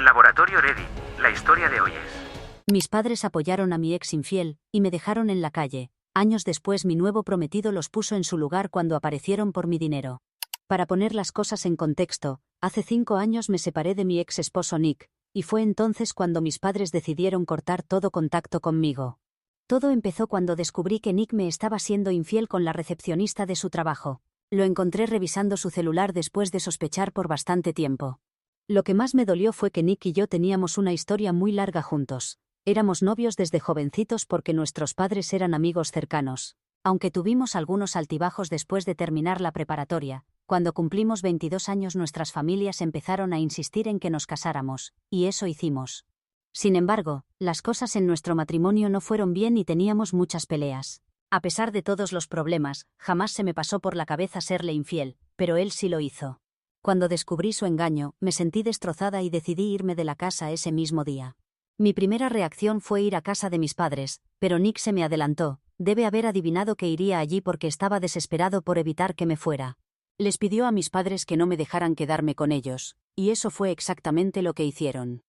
Laboratorio Ready, la historia de hoy es... Mis padres apoyaron a mi ex infiel, y me dejaron en la calle. Años después mi nuevo prometido los puso en su lugar cuando aparecieron por mi dinero. Para poner las cosas en contexto, hace 5 años me separé de mi ex esposo Nick, y fue entonces cuando mis padres decidieron cortar todo contacto conmigo. Todo empezó cuando descubrí que Nick me estaba siendo infiel con la recepcionista de su trabajo. Lo encontré revisando su celular después de sospechar por bastante tiempo. Lo que más me dolió fue que Nick y yo teníamos una historia muy larga juntos. Éramos novios desde jovencitos porque nuestros padres eran amigos cercanos. Aunque tuvimos algunos altibajos después de terminar la preparatoria, cuando cumplimos 22 años nuestras familias empezaron a insistir en que nos casáramos, y eso hicimos. Sin embargo, las cosas en nuestro matrimonio no fueron bien y teníamos muchas peleas. A pesar de todos los problemas, jamás se me pasó por la cabeza serle infiel, pero él sí lo hizo. Cuando descubrí su engaño, me sentí destrozada y decidí irme de la casa ese mismo día. Mi primera reacción fue ir a casa de mis padres, pero Nick se me adelantó. Debe haber adivinado que iría allí porque estaba desesperado por evitar que me fuera. Les pidió a mis padres que no me dejaran quedarme con ellos, y eso fue exactamente lo que hicieron.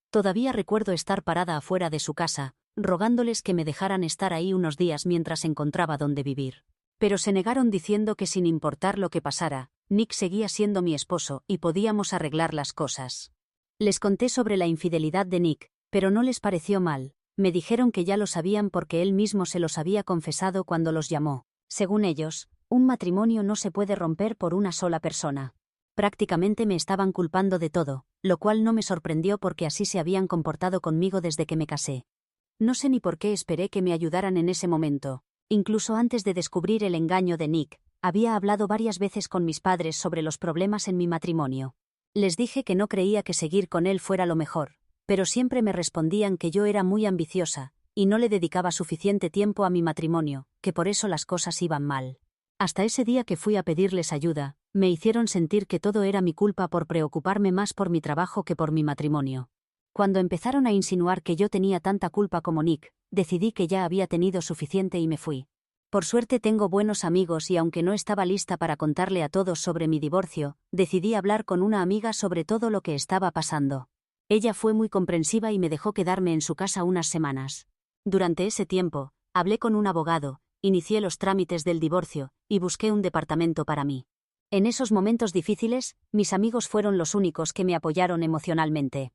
Todavía recuerdo estar parada afuera de su casa, rogándoles que me dejaran estar ahí unos días mientras encontraba dónde vivir. Pero se negaron diciendo que sin importar lo que pasara, Nick seguía siendo mi esposo y podíamos arreglar las cosas. Les conté sobre la infidelidad de Nick, pero no les pareció mal. Me dijeron que ya lo sabían porque él mismo se los había confesado cuando los llamó. Según ellos, un matrimonio no se puede romper por una sola persona. Prácticamente me estaban culpando de todo, lo cual no me sorprendió porque así se habían comportado conmigo desde que me casé. No sé ni por qué esperé que me ayudaran en ese momento. Incluso antes de descubrir el engaño de Nick, había hablado varias veces con mis padres sobre los problemas en mi matrimonio. Les dije que no creía que seguir con él fuera lo mejor, pero siempre me respondían que yo era muy ambiciosa, y no le dedicaba suficiente tiempo a mi matrimonio, que por eso las cosas iban mal. Hasta ese día que fui a pedirles ayuda, me hicieron sentir que todo era mi culpa por preocuparme más por mi trabajo que por mi matrimonio. Cuando empezaron a insinuar que yo tenía tanta culpa como Nick, decidí que ya había tenido suficiente y me fui. Por suerte tengo buenos amigos y aunque no estaba lista para contarle a todos sobre mi divorcio, decidí hablar con una amiga sobre todo lo que estaba pasando. Ella fue muy comprensiva y me dejó quedarme en su casa unas semanas. Durante ese tiempo, hablé con un abogado, inicié los trámites del divorcio, y busqué un departamento para mí. En esos momentos difíciles, mis amigos fueron los únicos que me apoyaron emocionalmente.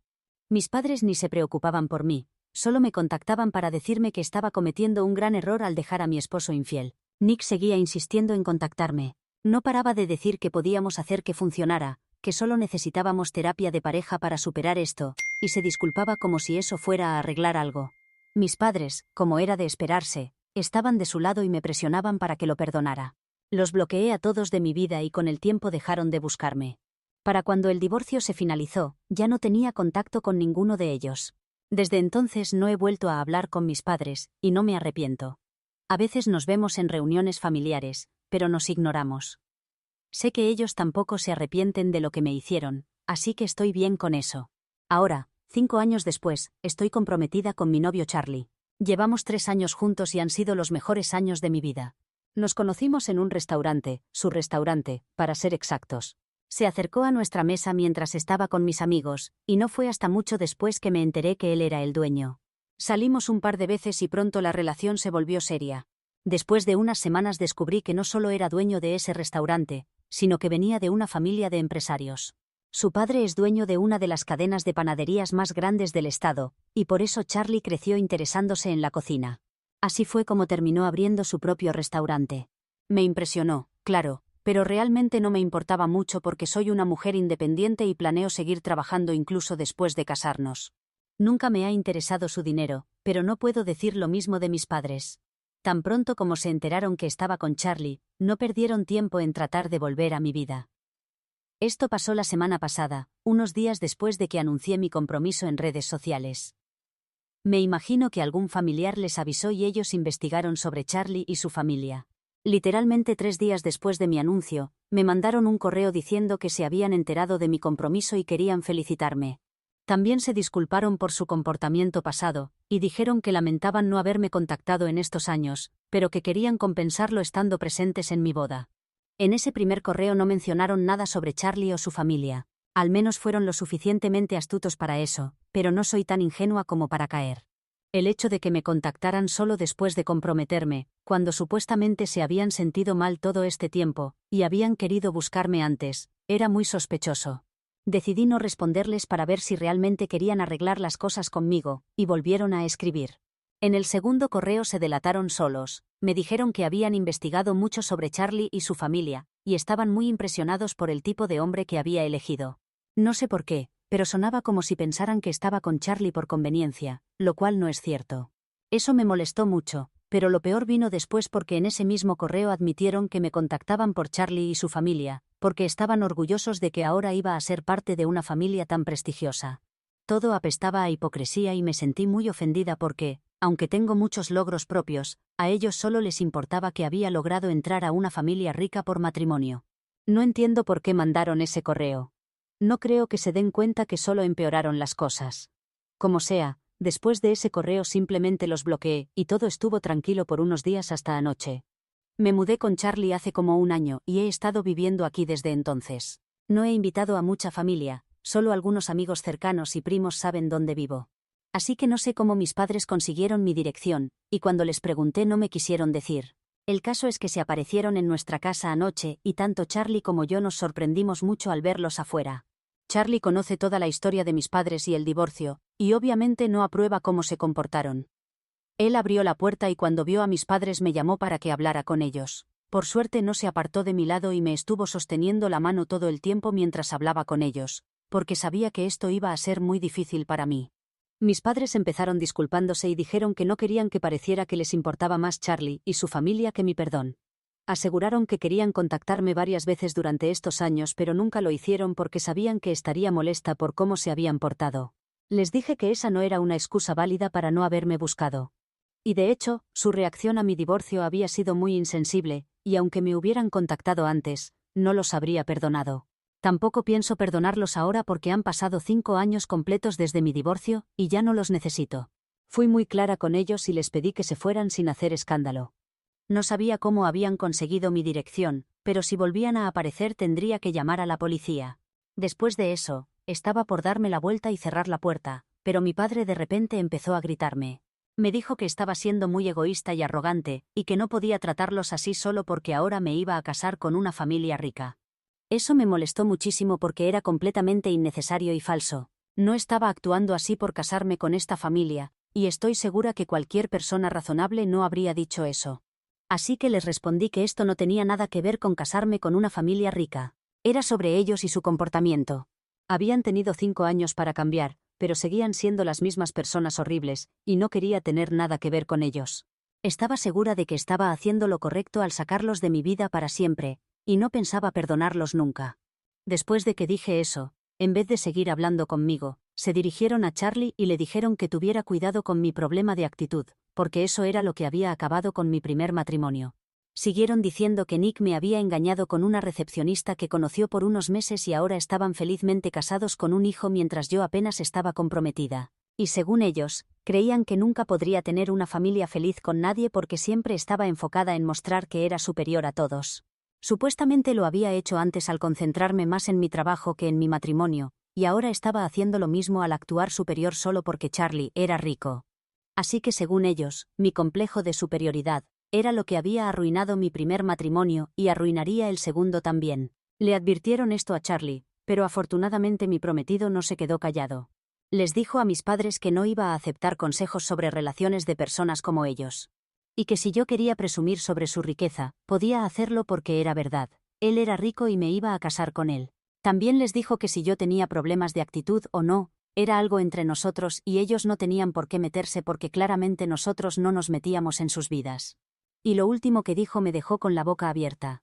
Mis padres ni se preocupaban por mí, solo me contactaban para decirme que estaba cometiendo un gran error al dejar a mi esposo infiel. Nick seguía insistiendo en contactarme. No paraba de decir que podíamos hacer que funcionara, que solo necesitábamos terapia de pareja para superar esto, y se disculpaba como si eso fuera a arreglar algo. Mis padres, como era de esperarse, estaban de su lado y me presionaban para que lo perdonara. Los bloqueé a todos de mi vida y con el tiempo dejaron de buscarme. Para cuando el divorcio se finalizó, ya no tenía contacto con ninguno de ellos. Desde entonces no he vuelto a hablar con mis padres, y no me arrepiento. A veces nos vemos en reuniones familiares, pero nos ignoramos. Sé que ellos tampoco se arrepienten de lo que me hicieron, así que estoy bien con eso. Ahora, 5 años después, estoy comprometida con mi novio Charlie. Llevamos 3 años juntos y han sido los mejores años de mi vida. Nos conocimos en un restaurante, su restaurante, para ser exactos. Se acercó a nuestra mesa mientras estaba con mis amigos, y no fue hasta mucho después que me enteré que él era el dueño. Salimos un par de veces y pronto la relación se volvió seria. Después de unas semanas descubrí que no solo era dueño de ese restaurante, sino que venía de una familia de empresarios. Su padre es dueño de una de las cadenas de panaderías más grandes del estado, y por eso Charlie creció interesándose en la cocina. Así fue como terminó abriendo su propio restaurante. Me impresionó, claro, pero realmente no me importaba mucho porque soy una mujer independiente y planeo seguir trabajando incluso después de casarnos. Nunca me ha interesado su dinero, pero no puedo decir lo mismo de mis padres. Tan pronto como se enteraron que estaba con Charlie, no perdieron tiempo en tratar de volver a mi vida. Esto pasó la semana pasada, unos días después de que anuncié mi compromiso en redes sociales. Me imagino que algún familiar les avisó y ellos investigaron sobre Charlie y su familia. Literalmente 3 días después de mi anuncio, me mandaron un correo diciendo que se habían enterado de mi compromiso y querían felicitarme. También se disculparon por su comportamiento pasado, y dijeron que lamentaban no haberme contactado en estos años, pero que querían compensarlo estando presentes en mi boda. En ese primer correo no mencionaron nada sobre Charlie o su familia. Al menos fueron lo suficientemente astutos para eso, pero no soy tan ingenua como para caer. El hecho de que me contactaran solo después de comprometerme, cuando supuestamente se habían sentido mal todo este tiempo, y habían querido buscarme antes, era muy sospechoso. Decidí no responderles para ver si realmente querían arreglar las cosas conmigo, y volvieron a escribir. En el segundo correo se delataron solos, me dijeron que habían investigado mucho sobre Charlie y su familia, y estaban muy impresionados por el tipo de hombre que había elegido. No sé por qué, pero sonaba como si pensaran que estaba con Charlie por conveniencia, lo cual no es cierto. Eso me molestó mucho, pero lo peor vino después porque en ese mismo correo admitieron que me contactaban por Charlie y su familia, porque estaban orgullosos de que ahora iba a ser parte de una familia tan prestigiosa. Todo apestaba a hipocresía y me sentí muy ofendida porque, aunque tengo muchos logros propios, a ellos solo les importaba que había logrado entrar a una familia rica por matrimonio. No entiendo por qué mandaron ese correo. No creo que se den cuenta que solo empeoraron las cosas. Como sea, después de ese correo simplemente los bloqueé y todo estuvo tranquilo por unos días hasta anoche. Me mudé con Charlie hace como un año y he estado viviendo aquí desde entonces. No he invitado a mucha familia, solo algunos amigos cercanos y primos saben dónde vivo. Así que no sé cómo mis padres consiguieron mi dirección, y cuando les pregunté no me quisieron decir. El caso es que se aparecieron en nuestra casa anoche y tanto Charlie como yo nos sorprendimos mucho al verlos afuera. Charlie conoce toda la historia de mis padres y el divorcio, y obviamente no aprueba cómo se comportaron. Él abrió la puerta y cuando vio a mis padres me llamó para que hablara con ellos. Por suerte no se apartó de mi lado y me estuvo sosteniendo la mano todo el tiempo mientras hablaba con ellos, porque sabía que esto iba a ser muy difícil para mí. Mis padres empezaron disculpándose y dijeron que no querían que pareciera que les importaba más Charlie y su familia que mi perdón. Aseguraron que querían contactarme varias veces durante estos años pero nunca lo hicieron porque sabían que estaría molesta por cómo se habían portado. Les dije que esa no era una excusa válida para no haberme buscado. Y de hecho, su reacción a mi divorcio había sido muy insensible, y aunque me hubieran contactado antes, no los habría perdonado. Tampoco pienso perdonarlos ahora porque han pasado 5 años completos desde mi divorcio, y ya no los necesito. Fui muy clara con ellos y les pedí que se fueran sin hacer escándalo. No sabía cómo habían conseguido mi dirección, pero si volvían a aparecer tendría que llamar a la policía. Después de eso, estaba por darme la vuelta y cerrar la puerta, pero mi padre de repente empezó a gritarme. Me dijo que estaba siendo muy egoísta y arrogante, y que no podía tratarlos así solo porque ahora me iba a casar con una familia rica. Eso me molestó muchísimo porque era completamente innecesario y falso. No estaba actuando así por casarme con esta familia, y estoy segura que cualquier persona razonable no habría dicho eso. Así que les respondí que esto no tenía nada que ver con casarme con una familia rica. Era sobre ellos y su comportamiento. Habían tenido 5 años para cambiar, pero seguían siendo las mismas personas horribles, y no quería tener nada que ver con ellos. Estaba segura de que estaba haciendo lo correcto al sacarlos de mi vida para siempre, y no pensaba perdonarlos nunca. Después de que dije eso, en vez de seguir hablando conmigo, se dirigieron a Charlie y le dijeron que tuviera cuidado con mi problema de actitud, porque eso era lo que había acabado con mi primer matrimonio. Siguieron diciendo que Nick me había engañado con una recepcionista que conoció por unos meses y ahora estaban felizmente casados con un hijo mientras yo apenas estaba comprometida. Y según ellos, creían que nunca podría tener una familia feliz con nadie porque siempre estaba enfocada en mostrar que era superior a todos. Supuestamente lo había hecho antes al concentrarme más en mi trabajo que en mi matrimonio, y ahora estaba haciendo lo mismo al actuar superior solo porque Charlie era rico. Así que según ellos, mi complejo de superioridad era lo que había arruinado mi primer matrimonio y arruinaría el segundo también. Le advirtieron esto a Charlie, pero afortunadamente mi prometido no se quedó callado. Les dijo a mis padres que no iba a aceptar consejos sobre relaciones de personas como ellos. Y que si yo quería presumir sobre su riqueza, podía hacerlo porque era verdad. Él era rico y me iba a casar con él. También les dijo que si yo tenía problemas de actitud o no, era algo entre nosotros y ellos no tenían por qué meterse porque claramente nosotros no nos metíamos en sus vidas. Y lo último que dijo me dejó con la boca abierta.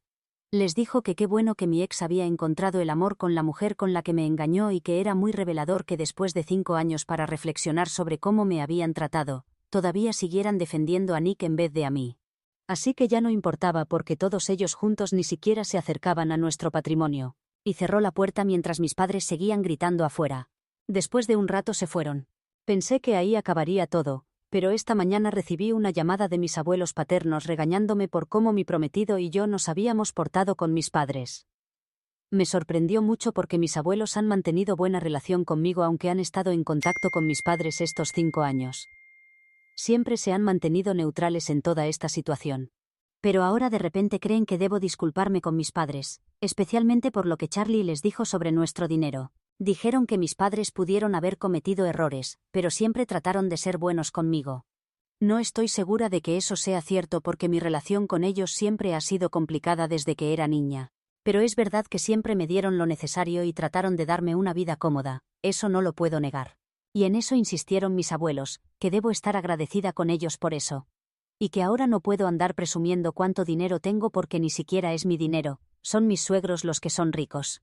Les dijo que qué bueno que mi ex había encontrado el amor con la mujer con la que me engañó y que era muy revelador que después de 5 años para reflexionar sobre cómo me habían tratado, todavía siguieran defendiendo a Nick en vez de a mí. Así que ya no importaba porque todos ellos juntos ni siquiera se acercaban a nuestro patrimonio. Y cerró la puerta mientras mis padres seguían gritando afuera. Después de un rato se fueron. Pensé que ahí acabaría todo, pero esta mañana recibí una llamada de mis abuelos paternos regañándome por cómo mi prometido y yo nos habíamos portado con mis padres. Me sorprendió mucho porque mis abuelos han mantenido buena relación conmigo aunque han estado en contacto con mis padres estos 5 años. Siempre se han mantenido neutrales en toda esta situación. Pero ahora de repente creen que debo disculparme con mis padres, especialmente por lo que Charlie les dijo sobre nuestro dinero. Dijeron que mis padres pudieron haber cometido errores, pero siempre trataron de ser buenos conmigo. No estoy segura de que eso sea cierto porque mi relación con ellos siempre ha sido complicada desde que era niña. Pero es verdad que siempre me dieron lo necesario y trataron de darme una vida cómoda, eso no lo puedo negar. Y en eso insistieron mis abuelos, que debo estar agradecida con ellos por eso. Y que ahora no puedo andar presumiendo cuánto dinero tengo porque ni siquiera es mi dinero, son mis suegros los que son ricos.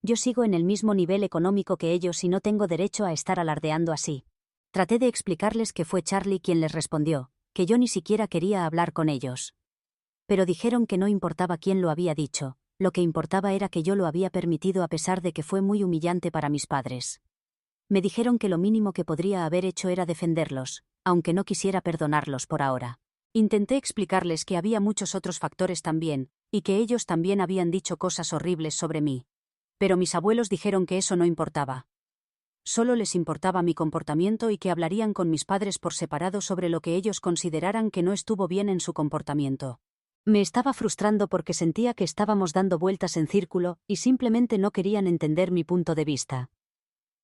Yo sigo en el mismo nivel económico que ellos y no tengo derecho a estar alardeando así. Traté de explicarles que fue Charlie quien les respondió, que yo ni siquiera quería hablar con ellos. Pero dijeron que no importaba quién lo había dicho, lo que importaba era que yo lo había permitido a pesar de que fue muy humillante para mis padres. Me dijeron que lo mínimo que podría haber hecho era defenderlos, aunque no quisiera perdonarlos por ahora. Intenté explicarles que había muchos otros factores también, y que ellos también habían dicho cosas horribles sobre mí. Pero mis abuelos dijeron que eso no importaba. Solo les importaba mi comportamiento y que hablarían con mis padres por separado sobre lo que ellos consideraran que no estuvo bien en su comportamiento. Me estaba frustrando porque sentía que estábamos dando vueltas en círculo y simplemente no querían entender mi punto de vista.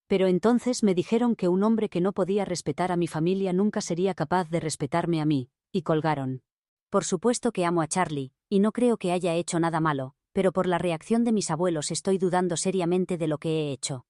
Pero entonces me dijeron que un hombre que no podía respetar a mi familia nunca sería capaz de respetarme a mí, y colgaron. Por supuesto que amo a Charlie, y no creo que haya hecho nada malo, pero por la reacción de mis abuelos estoy dudando seriamente de lo que he hecho.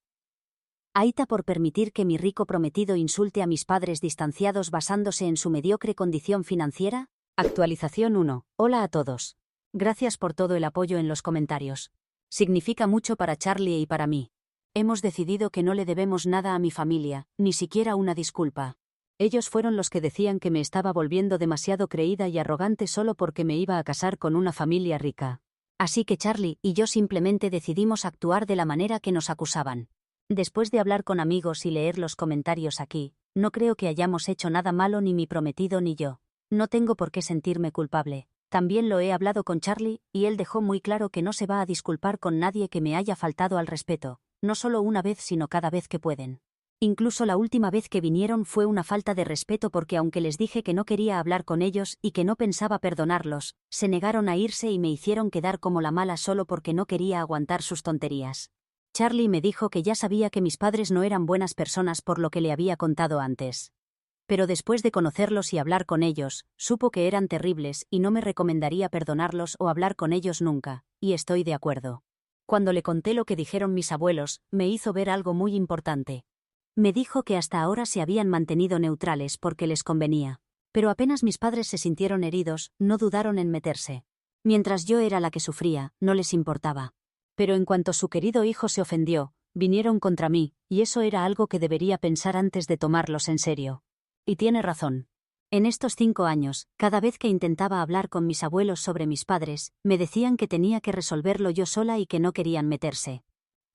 Aita por permitir que mi rico prometido insulte a mis padres distanciados basándose en su mediocre condición financiera. Actualización 1. Hola a todos. Gracias por todo el apoyo en los comentarios. Significa mucho para Charlie y para mí. Hemos decidido que no le debemos nada a mi familia, ni siquiera una disculpa. Ellos fueron los que decían que me estaba volviendo demasiado creída y arrogante solo porque me iba a casar con una familia rica. Así que Charlie y yo simplemente decidimos actuar de la manera que nos acusaban. Después de hablar con amigos y leer los comentarios aquí, no creo que hayamos hecho nada malo ni mi prometido ni yo. No tengo por qué sentirme culpable. También lo he hablado con Charlie, y él dejó muy claro que no se va a disculpar con nadie que me haya faltado al respeto, no solo una vez sino cada vez que pueden. Incluso la última vez que vinieron fue una falta de respeto porque aunque les dije que no quería hablar con ellos y que no pensaba perdonarlos, se negaron a irse y me hicieron quedar como la mala solo porque no quería aguantar sus tonterías. Charlie me dijo que ya sabía que mis padres no eran buenas personas por lo que le había contado antes. Pero después de conocerlos y hablar con ellos, supo que eran terribles y no me recomendaría perdonarlos o hablar con ellos nunca, y estoy de acuerdo. Cuando le conté lo que dijeron mis abuelos, me hizo ver algo muy importante. Me dijo que hasta ahora se habían mantenido neutrales porque les convenía. Pero apenas mis padres se sintieron heridos, no dudaron en meterse. Mientras yo era la que sufría, no les importaba. Pero en cuanto su querido hijo se ofendió, vinieron contra mí, y eso era algo que debería pensar antes de tomarlos en serio. Y tiene razón. En estos 5 años, cada vez que intentaba hablar con mis abuelos sobre mis padres, me decían que tenía que resolverlo yo sola y que no querían meterse.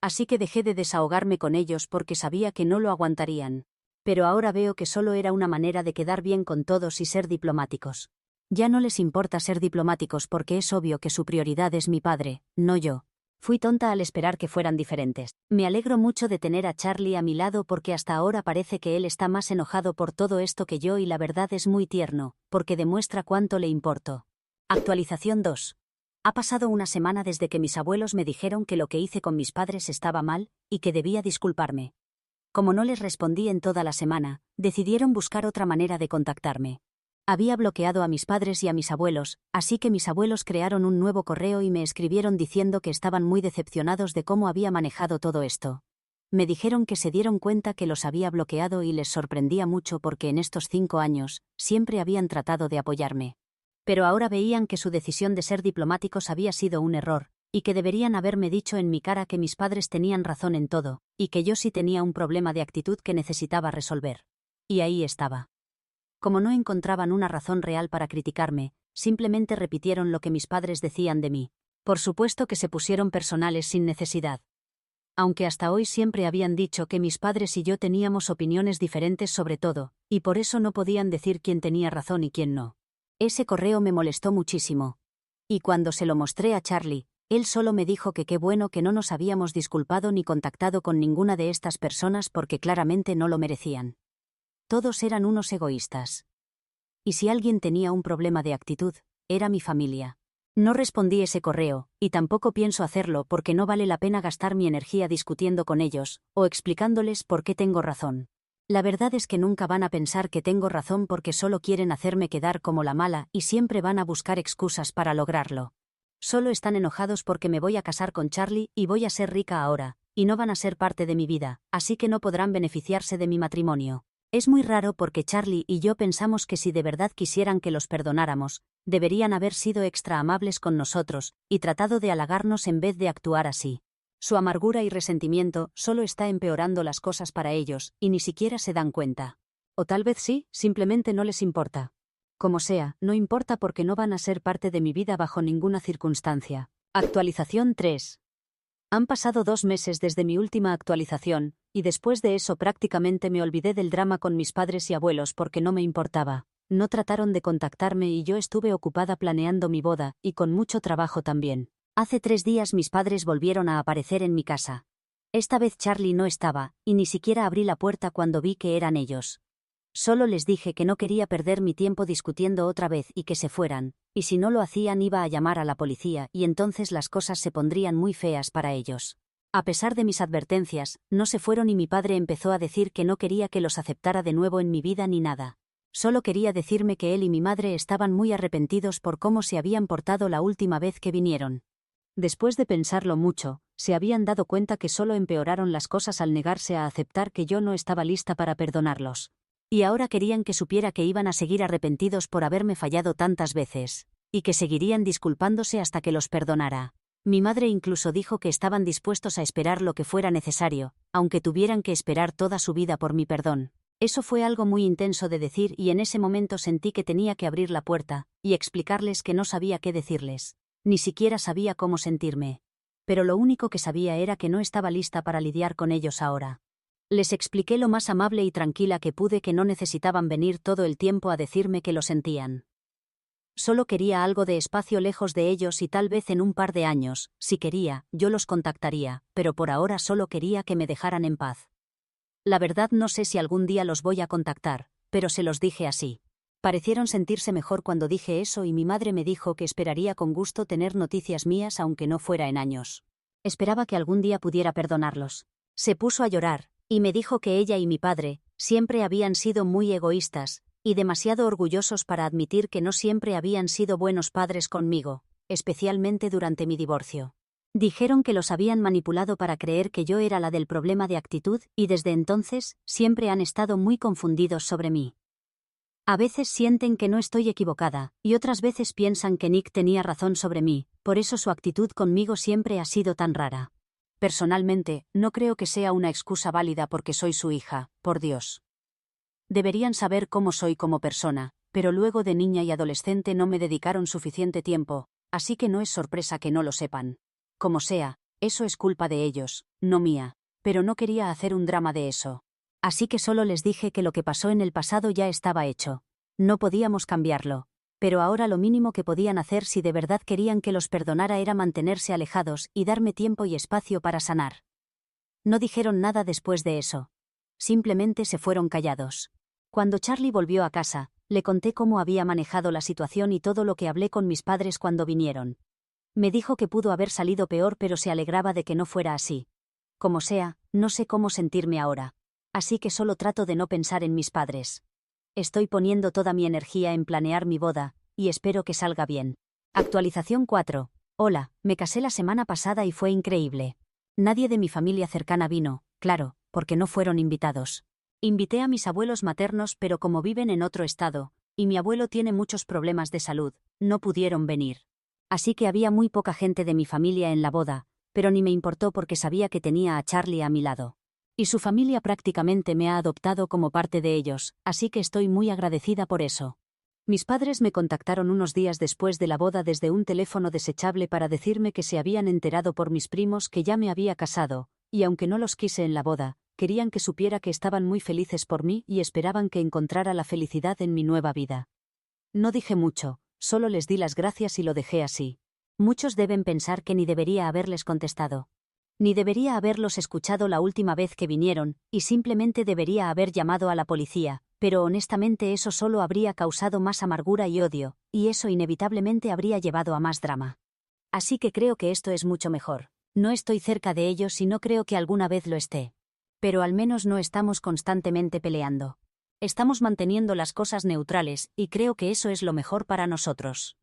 Así que dejé de desahogarme con ellos porque sabía que no lo aguantarían. Pero ahora veo que solo era una manera de quedar bien con todos y ser diplomáticos. Ya no les importa ser diplomáticos porque es obvio que su prioridad es mi padre, no yo. Fui tonta al esperar que fueran diferentes. Me alegro mucho de tener a Charlie a mi lado porque hasta ahora parece que él está más enojado por todo esto que yo y la verdad es muy tierno, porque demuestra cuánto le importo. Actualización 2. Ha pasado una semana desde que mis abuelos me dijeron que lo que hice con mis padres estaba mal, y que debía disculparme. Como no les respondí en toda la semana, decidieron buscar otra manera de contactarme. Había bloqueado a mis padres y a mis abuelos, así que mis abuelos crearon un nuevo correo y me escribieron diciendo que estaban muy decepcionados de cómo había manejado todo esto. Me dijeron que se dieron cuenta que los había bloqueado y les sorprendía mucho porque en estos 5 años, siempre habían tratado de apoyarme. Pero ahora veían que su decisión de ser diplomáticos había sido un error, y que deberían haberme dicho en mi cara que mis padres tenían razón en todo, y que yo sí tenía un problema de actitud que necesitaba resolver. Y ahí estaba. Como no encontraban una razón real para criticarme, simplemente repitieron lo que mis padres decían de mí. Por supuesto que se pusieron personales sin necesidad. Aunque hasta hoy siempre habían dicho que mis padres y yo teníamos opiniones diferentes sobre todo, y por eso no podían decir quién tenía razón y quién no. Ese correo me molestó muchísimo. Y cuando se lo mostré a Charlie, Él solo me dijo que qué bueno que no nos habíamos disculpado ni contactado con ninguna de estas personas porque claramente no lo merecían. Todos eran unos egoístas. Y si alguien tenía un problema de actitud, era mi familia. No respondí ese correo, y tampoco pienso hacerlo porque no vale la pena gastar mi energía discutiendo con ellos, o explicándoles por qué tengo razón. La verdad es que nunca van a pensar que tengo razón porque solo quieren hacerme quedar como la mala y siempre van a buscar excusas para lograrlo. Solo están enojados porque me voy a casar con Charlie y voy a ser rica ahora, y no van a ser parte de mi vida, así que no podrán beneficiarse de mi matrimonio. Es muy raro porque Charlie y yo pensamos que si de verdad quisieran que los perdonáramos, deberían haber sido extra amables con nosotros y tratado de halagarnos en vez de actuar así. Su amargura y resentimiento solo está empeorando las cosas para ellos y ni siquiera se dan cuenta. O tal vez sí, simplemente no les importa. Como sea, no importa porque no van a ser parte de mi vida bajo ninguna circunstancia. Actualización 3. Han pasado 2 meses desde mi última actualización, y después de eso prácticamente me olvidé del drama con mis padres y abuelos porque no me importaba. No trataron de contactarme y yo estuve ocupada planeando mi boda, y con mucho trabajo también. Hace 3 días mis padres volvieron a aparecer en mi casa. Esta vez Charlie no estaba, y ni siquiera abrí la puerta cuando vi que eran ellos. Solo les dije que no quería perder mi tiempo discutiendo otra vez y que se fueran, y si no lo hacían iba a llamar a la policía y entonces las cosas se pondrían muy feas para ellos. A pesar de mis advertencias, no se fueron y mi padre empezó a decir que no quería que los aceptara de nuevo en mi vida ni nada. Solo quería decirme que él y mi madre estaban muy arrepentidos por cómo se habían portado la última vez que vinieron. Después de pensarlo mucho, se habían dado cuenta que solo empeoraron las cosas al negarse a aceptar que yo no estaba lista para perdonarlos. Y ahora querían que supiera que iban a seguir arrepentidos por haberme fallado tantas veces, y que seguirían disculpándose hasta que los perdonara. Mi madre incluso dijo que estaban dispuestos a esperar lo que fuera necesario, aunque tuvieran que esperar toda su vida por mi perdón. Eso fue algo muy intenso de decir y en ese momento sentí que tenía que abrir la puerta y explicarles que no sabía qué decirles. Ni siquiera sabía cómo sentirme. Pero lo único que sabía era que no estaba lista para lidiar con ellos ahora. Les expliqué lo más amable y tranquila que pude que no necesitaban venir todo el tiempo a decirme que lo sentían. Solo quería algo de espacio lejos de ellos y tal vez en un par de años, si quería, yo los contactaría, pero por ahora solo quería que me dejaran en paz. La verdad no sé si algún día los voy a contactar, pero se los dije así. Parecieron sentirse mejor cuando dije eso y mi madre me dijo que esperaría con gusto tener noticias mías aunque no fuera en años. Esperaba que algún día pudiera perdonarlos. Se puso a llorar, y me dijo que ella y mi padre siempre habían sido muy egoístas, y demasiado orgullosos para admitir que no siempre habían sido buenos padres conmigo, especialmente durante mi divorcio. Dijeron que los habían manipulado para creer que yo era la del problema de actitud y desde entonces siempre han estado muy confundidos sobre mí. A veces sienten que no estoy equivocada, y otras veces piensan que Nick tenía razón sobre mí, por eso su actitud conmigo siempre ha sido tan rara. Personalmente, no creo que sea una excusa válida porque soy su hija, por Dios. Deberían saber cómo soy como persona, pero luego de niña y adolescente no me dedicaron suficiente tiempo, así que no es sorpresa que no lo sepan. Como sea, eso es culpa de ellos, no mía, pero no quería hacer un drama de eso. Así que solo les dije que lo que pasó en el pasado ya estaba hecho. No podíamos cambiarlo. Pero ahora lo mínimo que podían hacer si de verdad querían que los perdonara era mantenerse alejados y darme tiempo y espacio para sanar. No dijeron nada después de eso. Simplemente se fueron callados. Cuando Charlie volvió a casa, le conté cómo había manejado la situación y todo lo que hablé con mis padres cuando vinieron. Me dijo que pudo haber salido peor pero se alegraba de que no fuera así. Como sea, no sé cómo sentirme ahora. Así que solo trato de no pensar en mis padres. Estoy poniendo toda mi energía en planear mi boda, y espero que salga bien. Actualización 4. Hola, me casé la semana pasada y fue increíble. Nadie de mi familia cercana vino, claro, porque no fueron invitados. Invité a mis abuelos maternos pero como viven en otro estado, y mi abuelo tiene muchos problemas de salud, no pudieron venir. Así que había muy poca gente de mi familia en la boda, pero ni me importó porque sabía que tenía a Charlie a mi lado. Y su familia prácticamente me ha adoptado como parte de ellos, así que estoy muy agradecida por eso. Mis padres me contactaron unos días después de la boda desde un teléfono desechable para decirme que se habían enterado por mis primos que ya me había casado, y aunque no los quise en la boda, querían que supiera que estaban muy felices por mí y esperaban que encontrara la felicidad en mi nueva vida. No dije mucho, solo les di las gracias y lo dejé así. Muchos deben pensar que ni debería haberles contestado. Ni debería haberlos escuchado la última vez que vinieron, y simplemente debería haber llamado a la policía, pero honestamente eso solo habría causado más amargura y odio, y eso inevitablemente habría llevado a más drama. Así que creo que esto es mucho mejor. No estoy cerca de ellos y no creo que alguna vez lo esté. Pero al menos no estamos constantemente peleando. Estamos manteniendo las cosas neutrales, y creo que eso es lo mejor para nosotros.